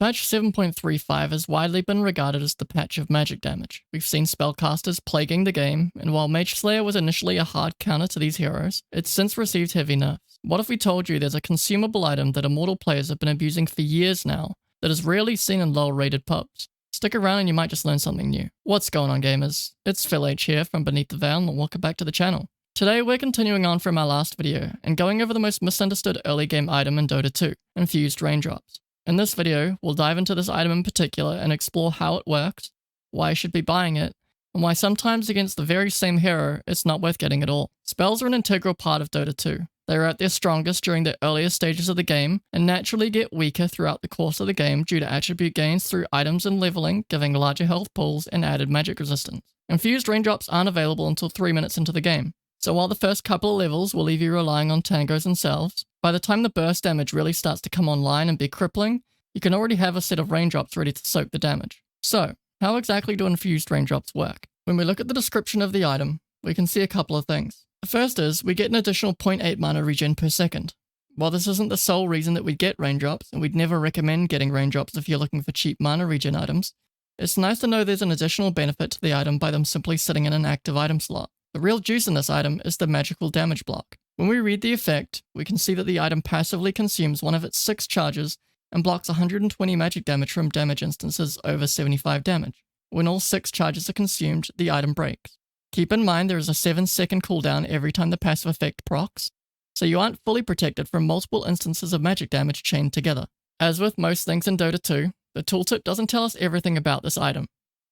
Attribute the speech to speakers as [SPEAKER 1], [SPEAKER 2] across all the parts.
[SPEAKER 1] Patch 7.35 has widely been regarded as the patch of magic damage. We've seen spellcasters plaguing the game, and while Mage Slayer was initially a hard counter to these heroes, it's since received heavy nerfs. What if we told you there's a consumable item that Immortal players have been abusing for years now that is rarely seen in lower rated pubs? Stick around and you might just learn something new. What's going on, gamers? It's Phil H here from Beneath the Veil, and welcome back to the channel. Today we're continuing on from our last video and going over the most misunderstood early game item in Dota 2, Infused Raindrops. In this video, we'll dive into this item in particular and explore how it works, why you should be buying it, and why sometimes against the very same hero, it's not worth getting at all. Spells are an integral part of Dota 2. They are at their strongest during the earlier stages of the game, and naturally get weaker throughout the course of the game due to attribute gains through items and leveling, giving larger health pools and added magic resistance. Infused Raindrops aren't available until 3 minutes into the game, so while the first couple of levels will leave you relying on tangos and salves, by the time the burst damage really starts to come online and be crippling, you can already have a set of raindrops ready to soak the damage. So, how exactly do infused raindrops work? When we look at the description of the item, we can see a couple of things. The first is, we get an additional 0.8 mana regen per second. While this isn't the sole reason that we get raindrops, and we'd never recommend getting raindrops if you're looking for cheap mana regen items, it's nice to know there's an additional benefit to the item by them simply sitting in an active item slot. The real juice in this item is the magical damage block. When we read the effect, we can see that the item passively consumes one of its 6 charges and blocks 120 magic damage from damage instances over 75 damage. When all 6 charges are consumed, the item breaks. Keep in mind there is a 7-second cooldown every time the passive effect procs, so you aren't fully protected from multiple instances of magic damage chained together. As with most things in Dota 2, the tooltip doesn't tell us everything about this item,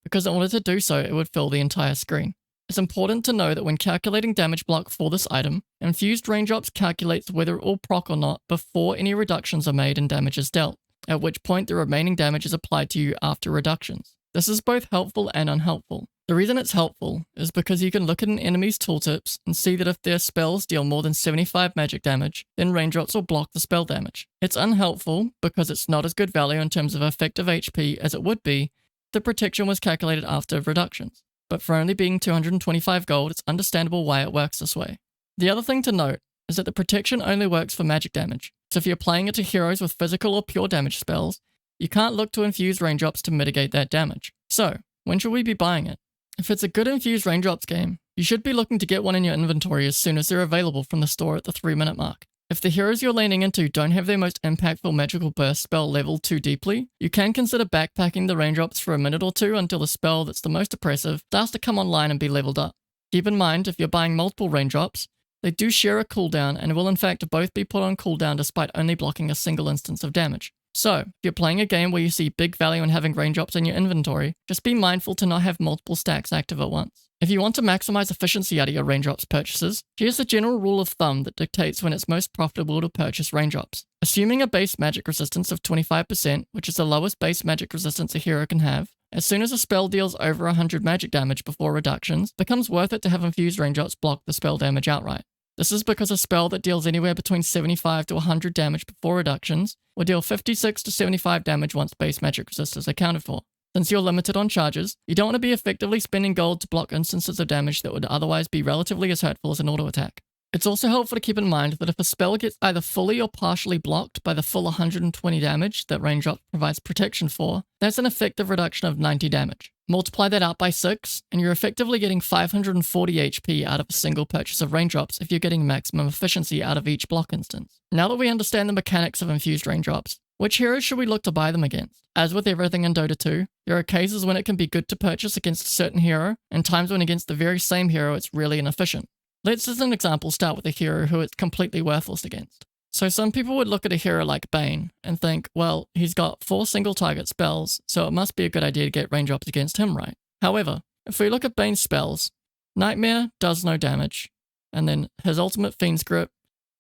[SPEAKER 1] because in order to do so it would fill the entire screen. It's important to know that when calculating damage block for this item, Infused Raindrops calculates whether it will proc or not before any reductions are made and damage is dealt, at which point the remaining damage is applied to you after reductions. This is both helpful and unhelpful. The reason it's helpful is because you can look at an enemy's tooltips and see that if their spells deal more than 75 magic damage, then Raindrops will block the spell damage. It's unhelpful because it's not as good value in terms of effective HP as it would be if the protection was calculated after reductions. But for only being 225 gold, it's understandable why it works this way. The other thing to note is that the protection only works for magic damage, so if you're playing it to heroes with physical or pure damage spells, you can't look to infuse raindrops to mitigate that damage. So, when should we be buying it? If it's a good infused raindrops game, you should be looking to get one in your inventory as soon as they're available from the store at the 3-minute mark. If the heroes you're laning into don't have their most impactful magical burst spell leveled too deeply, you can consider backpacking the raindrops for a minute or two until the spell that's the most oppressive starts to come online and be leveled up. Keep in mind, if you're buying multiple raindrops, they do share a cooldown and will in fact both be put on cooldown despite only blocking a single instance of damage. So, if you're playing a game where you see big value in having raindrops in your inventory, just be mindful to not have multiple stacks active at once. If you want to maximize efficiency out of your raindrops purchases, here's a general rule of thumb that dictates when it's most profitable to purchase raindrops. Assuming a base magic resistance of 25%, which is the lowest base magic resistance a hero can have, as soon as a spell deals over 100 magic damage before reductions, it becomes worth it to have infused raindrops block the spell damage outright. This is because a spell that deals anywhere between 75 to 100 damage before reductions will deal 56 to 75 damage once base magic resist is accounted for. Since you're limited on charges, you don't want to be effectively spending gold to block instances of damage that would otherwise be relatively as hurtful as an auto attack. It's also helpful to keep in mind that if a spell gets either fully or partially blocked by the full 120 damage that Raindrop provides protection for, that's an effective reduction of 90 damage. Multiply that out by 6, and you're effectively getting 540 HP out of a single purchase of Raindrops if you're getting maximum efficiency out of each block instance. Now that we understand the mechanics of Infused Raindrops, which heroes should we look to buy them against? As with everything in Dota 2, there are cases when it can be good to purchase against a certain hero, and times when against the very same hero it's really inefficient. Let's, as an example, start with a hero who it's completely worthless against. So some people would look at a hero like Bane and think, well, he's got 4 single target spells, so it must be a good idea to get raindrops against him, right? However, if we look at Bane's spells, Nightmare does no damage, and then his ultimate Fiend's Grip,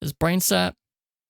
[SPEAKER 1] his Brain Sap,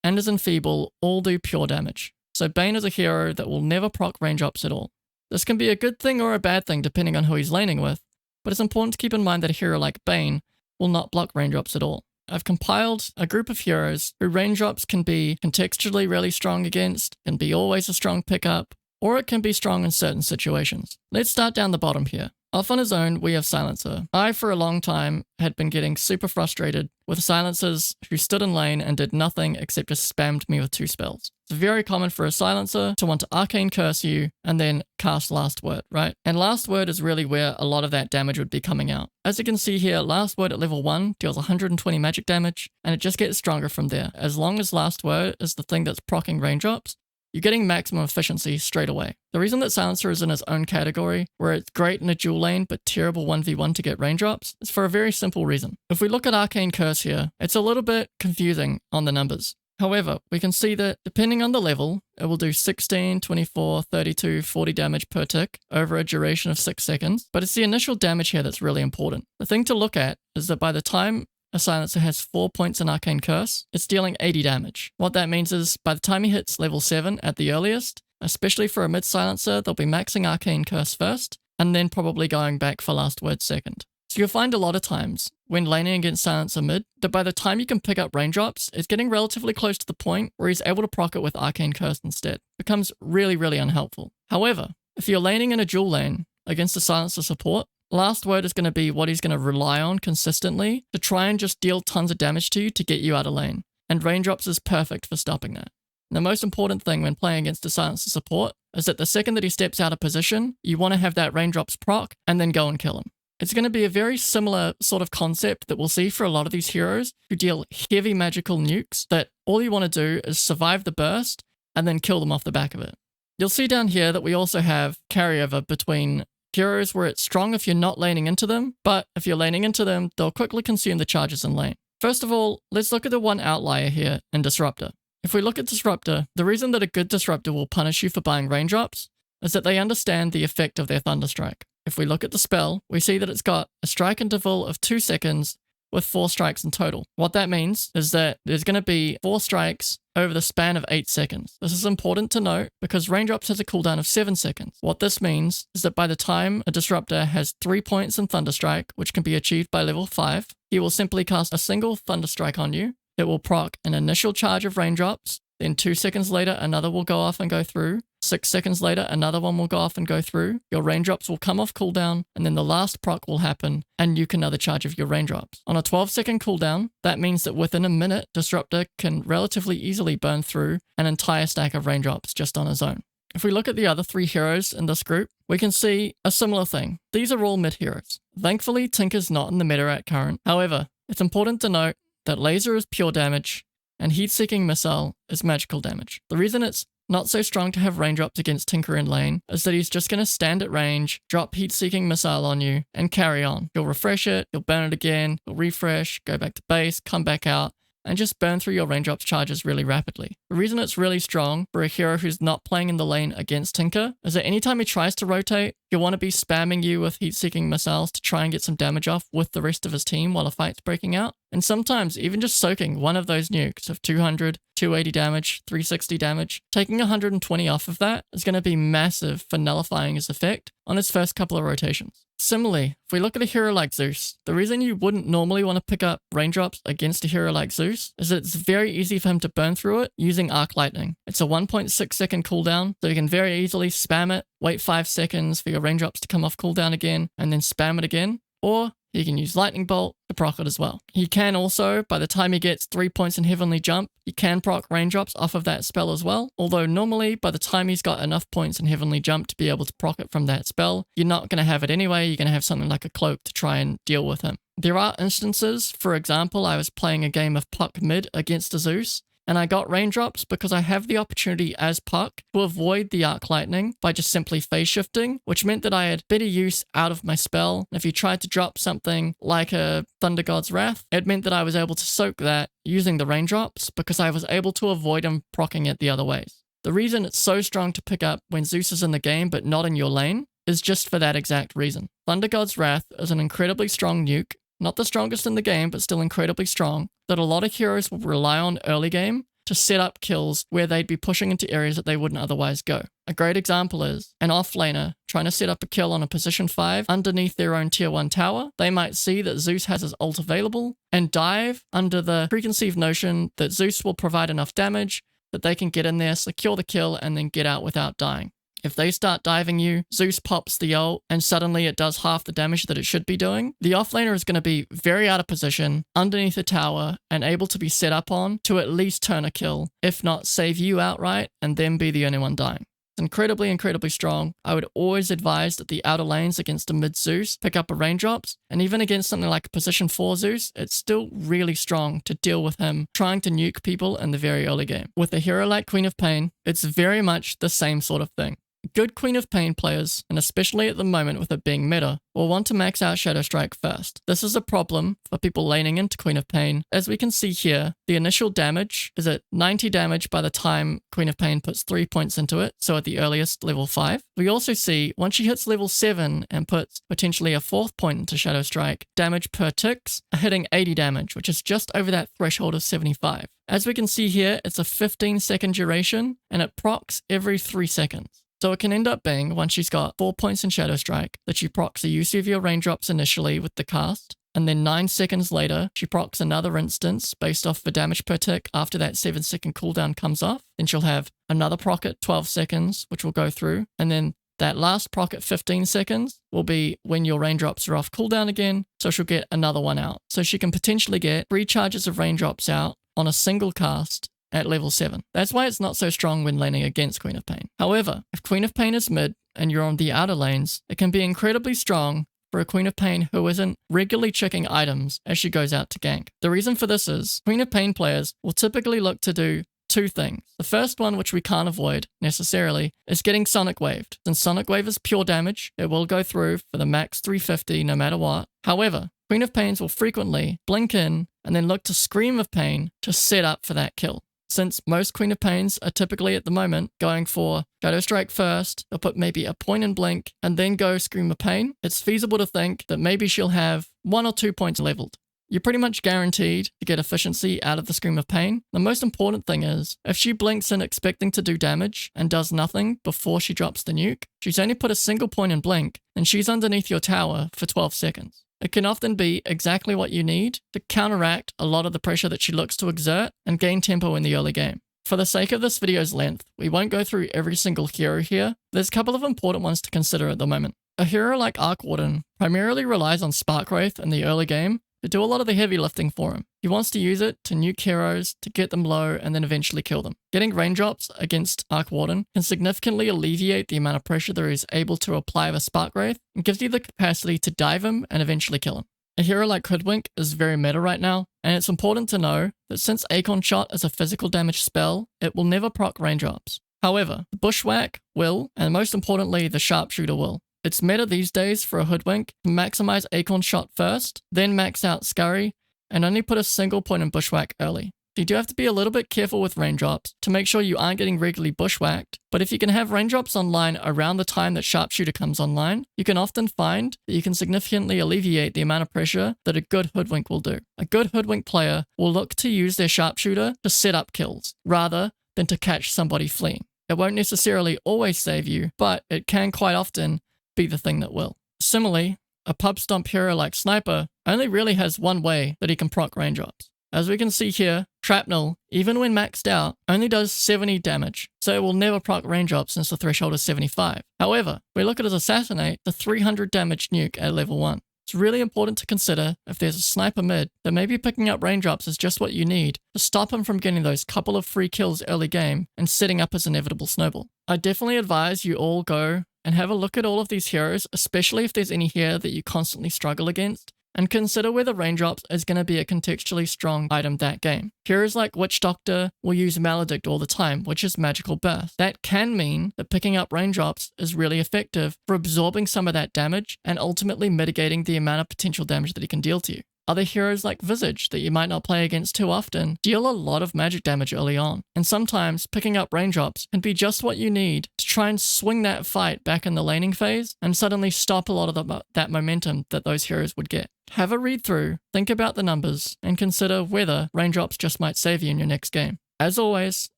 [SPEAKER 1] and his Enfeeble all do pure damage. So Bane is a hero that will never proc raindrops at all. This can be a good thing or a bad thing depending on who he's laning with, but it's important to keep in mind that a hero like Bane will not block raindrops at all. I've compiled a group of heroes who raindrops can be contextually really strong against, can be always a strong pickup, or it can be strong in certain situations. Let's start down the bottom here. Off on his own, we have Silencer. I, for a long time, had been getting super frustrated with Silencers who stood in lane and did nothing except just spammed me with 2 spells. It's very common for a silencer to want to arcane curse you and then cast Last Word, right? And Last Word is really where a lot of that damage would be coming out. As you can see here, Last Word at level 1 deals 120 magic damage, and it just gets stronger from there. As long as Last Word is the thing that's proccing raindrops, you're getting maximum efficiency straight away. The reason that Silencer is in its own category, where it's great in a dual lane but terrible 1v1 to get raindrops, is for a very simple reason. If we look at Arcane Curse here, it's a little bit confusing on the numbers. However, we can see that depending on the level, it will do 16, 24, 32, 40 damage per tick over a duration of 6 seconds. But it's the initial damage here that's really important. The thing to look at is that by the time a silencer has 4 points in Arcane Curse, it's dealing 80 damage. What that means is by the time he hits level 7 at the earliest, especially for a mid silencer, they'll be maxing Arcane Curse first, and then probably going back for Last Word second. So you'll find a lot of times when laning against Silencer mid, that by the time you can pick up raindrops, it's getting relatively close to the point where he's able to proc it with Arcane Curse instead. It becomes really, really unhelpful. However, if you're laning in a dual lane against a Silencer support, Last Word is going to be what he's going to rely on consistently to try and just deal tons of damage to you to get you out of lane. And raindrops is perfect for stopping that. And the most important thing when playing against a Silencer support is that the second that he steps out of position, you want to have that raindrops proc and then go and kill him. It's going to be a very similar sort of concept that we'll see for a lot of these heroes who deal heavy magical nukes that all you want to do is survive the burst and then kill them off the back of it. You'll see down here that we also have carryover between heroes where it's strong if you're not laning into them, but if you're laning into them, they'll quickly consume the charges in lane. First of all, let's look at the one outlier here in Disruptor. If we look at Disruptor, the reason that a good Disruptor will punish you for buying raindrops is that they understand the effect of their Thunderstrike. If we look at the spell, we see that it's got a strike interval of 2 seconds with 4 strikes in total. What that means is that there's going to be 4 strikes over the span of 8 seconds. This is important to note because Raindrops has a cooldown of 7 seconds. What this means is that by the time a Disruptor has 3 points in Thunderstrike, which can be achieved by level 5, he will simply cast a single Thunderstrike on you. It will proc an initial charge of Raindrops, then 2 seconds later another will go off and go through. 6 seconds later, another one will go off and go through. Your raindrops will come off cooldown, and then the last proc will happen, and you can another charge of your raindrops. On a 12-second cooldown, that means that within a minute, Disruptor can relatively easily burn through an entire stack of raindrops just on his own. If we look at the other 3 heroes in this group, we can see a similar thing. These are all mid heroes. Thankfully, Tinker's not in the meta at current. However, it's important to note that Laser is pure damage, and Heat-Seeking Missile is magical damage. The reason it's not so strong to have raindrops against Tinker in lane is that he's just going to stand at range, drop Heat-Seeking Missile on you, and carry on. You'll refresh it, you'll burn it again, you'll refresh, go back to base, come back out, and just burn through your raindrops charges really rapidly. The reason it's really strong for a hero who's not playing in the lane against Tinker is that anytime he tries to rotate, he'll want to be spamming you with heat-seeking missiles to try and get some damage off with the rest of his team while a fight's breaking out. And sometimes even just soaking one of those nukes of 200, 280 damage, 360 damage, taking 120 off of that is going to be massive for nullifying his effect on his first couple of rotations. Similarly, if we look at a hero like Zeus, the reason you wouldn't normally want to pick up raindrops against a hero like Zeus is that it's very easy for him to burn through it using Arc Lightning. It's a 1.6 second cooldown, so you can very easily spam it, wait 5 seconds for your raindrops to come off cooldown again, and then spam it again. Or he can use Lightning Bolt to proc it as well. He can also, by the time he gets 3 points in Heavenly Jump, he can proc raindrops off of that spell as well. Although normally, by the time he's got enough points in Heavenly Jump to be able to proc it from that spell, you're not going to have it anyway. You're going to have something like a Cloak to try and deal with him. There are instances, for example, I was playing a game of Puck mid against a Zeus, and I got raindrops because I have the opportunity as Puck to avoid the Arc Lightning by just simply phase shifting, which meant that I had better use out of my spell. If you tried to drop something like a Thunder God's Wrath, it meant that I was able to soak that using the raindrops because I was able to avoid him proccing it the other ways. The reason it's so strong to pick up when Zeus is in the game but not in your lane is just for that exact reason. Thunder God's Wrath is an incredibly strong nuke, not the strongest in the game, but still incredibly strong, that a lot of heroes will rely on early game to set up kills where they'd be pushing into areas that they wouldn't otherwise go. A great example is an offlaner trying to set up a kill on a position 5 underneath their own tier 1 tower. They might see that Zeus has his ult available and dive under the preconceived notion that Zeus will provide enough damage that they can get in there, secure the kill, and then get out without dying. If they start diving you, Zeus pops the ult, and suddenly it does half the damage that it should be doing, the offlaner is going to be very out of position, underneath a tower, and able to be set up on to at least turn a kill, if not save you outright and then be the only one dying. It's incredibly, incredibly strong. I would always advise that the outer lanes against a mid Zeus pick up a Raindrops, and even against something like a position 4 Zeus, it's still really strong to deal with him trying to nuke people in the very early game. With a hero like Queen of Pain, it's very much the same sort of thing. Good Queen of Pain players, and especially at the moment with it being meta, will want to max out Shadow Strike first. This is a problem for people laning into Queen of Pain. As we can see here, the initial damage is at 90 damage by the time Queen of Pain puts 3 points into it, so at the earliest level 5. We also see once she hits level 7 and puts potentially a 4th point into Shadow Strike, damage per ticks are hitting 80 damage, which is just over that threshold of 75. As we can see here, it's a 15-second duration, and it procs every 3 seconds. So it can end up being, once she's got 4 points in Shadow Strike, that she procs the use of your Raindrops initially with the cast, and then 9 seconds later, she procs another instance based off the damage per tick after that 7-second cooldown comes off. Then she'll have another proc at 12 seconds, which will go through, and then that last proc at 15 seconds will be when your Raindrops are off cooldown again, so she'll get another one out. So she can potentially get 3 charges of Raindrops out on a single cast at level 7. That's why it's not so strong when laning against Queen of Pain. However, if Queen of Pain is mid and you're on the outer lanes, it can be incredibly strong for a Queen of Pain who isn't regularly checking items as she goes out to gank. The reason for this is Queen of Pain players will typically look to do 2 things. The first one, which we can't avoid necessarily, is getting Sonic Waved. Since Sonic Wave is pure damage, it will go through for the max 350 no matter what. However, Queen of Pains will frequently blink in and then look to Scream of Pain to set up for that kill. Since most Queen of Pains are typically at the moment going for Shadow Strike first, they'll put maybe a point and blink and then go Scream of Pain, it's feasible to think that maybe she'll have 1 or 2 points leveled. You're pretty much guaranteed to get efficiency out of the Scream of Pain. The most important thing is, if she blinks in expecting to do damage and does nothing before she drops the nuke, she's only put a single point and blink, and she's underneath your tower for 12 seconds. It can often be exactly what you need to counteract a lot of the pressure that she looks to exert and gain tempo in the early game. For the sake of this video's length, we won't go through every single hero here. There's a couple of important ones to consider at the moment. A hero like Arc Warden primarily relies on Spark Wraith in the early game to do a lot of the heavy lifting for him. He wants to use it to nuke heroes, to get them low, and then eventually kill them. Getting Raindrops against Arc Warden can significantly alleviate the amount of pressure that he's able to apply with Spark Wraith, and gives you the capacity to dive him and eventually kill him. A hero like Hoodwink is very meta right now, and it's important to know that since Acorn Shot is a physical damage spell, it will never proc Raindrops. However, the Bushwhack will, and most importantly, the Sharpshooter will. It's meta these days for a Hoodwink to maximize Acorn Shot first, then max out Scurry, and only put a single point in Bushwhack early. So you do have to be a little bit careful with Raindrops to make sure you aren't getting regularly bushwhacked, but if you can have Raindrops online around the time that Sharpshooter comes online, you can often find that you can significantly alleviate the amount of pressure that a good Hoodwink will do. A good Hoodwink player will look to use their Sharpshooter to set up kills, rather than to catch somebody fleeing. It won't necessarily always save you, but it can quite often be the thing that will. Similarly, a pub stomp hero like Sniper only really has one way that he can proc Raindrops. As we can see here, Shrapnel, even when maxed out, only does 70 damage, so it will never proc Raindrops since the threshold is 75. However, if we look at his Assassinate, the 300 damage nuke at level 1. It's really important to consider if there's a Sniper mid that maybe picking up Raindrops is just what you need to stop him from getting those couple of free kills early game and setting up his inevitable snowball. I definitely advise you all go and have a look at all of these heroes, especially if there's any here that you constantly struggle against, and consider whether Raindrops is going to be a contextually strong item that game. Heroes like Witch Doctor will use Maledict all the time, which is Magical Burst. That can mean that picking up Raindrops is really effective for absorbing some of that damage and ultimately mitigating the amount of potential damage that he can deal to you. Other heroes like Visage that you might not play against too often deal a lot of magic damage early on, and sometimes picking up Raindrops can be just what you need to try and swing that fight back in the laning phase and suddenly stop a lot of that momentum that those heroes would get. Have a read through, think about the numbers, and consider whether Raindrops just might save you in your next game. As always,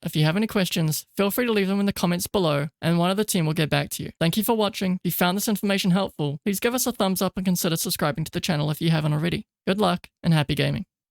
[SPEAKER 1] if you have any questions, feel free to leave them in the comments below and one of the team will get back to you. Thank you for watching. If you found this information helpful, please give us a thumbs up and consider subscribing to the channel if you haven't already. Good luck and happy gaming.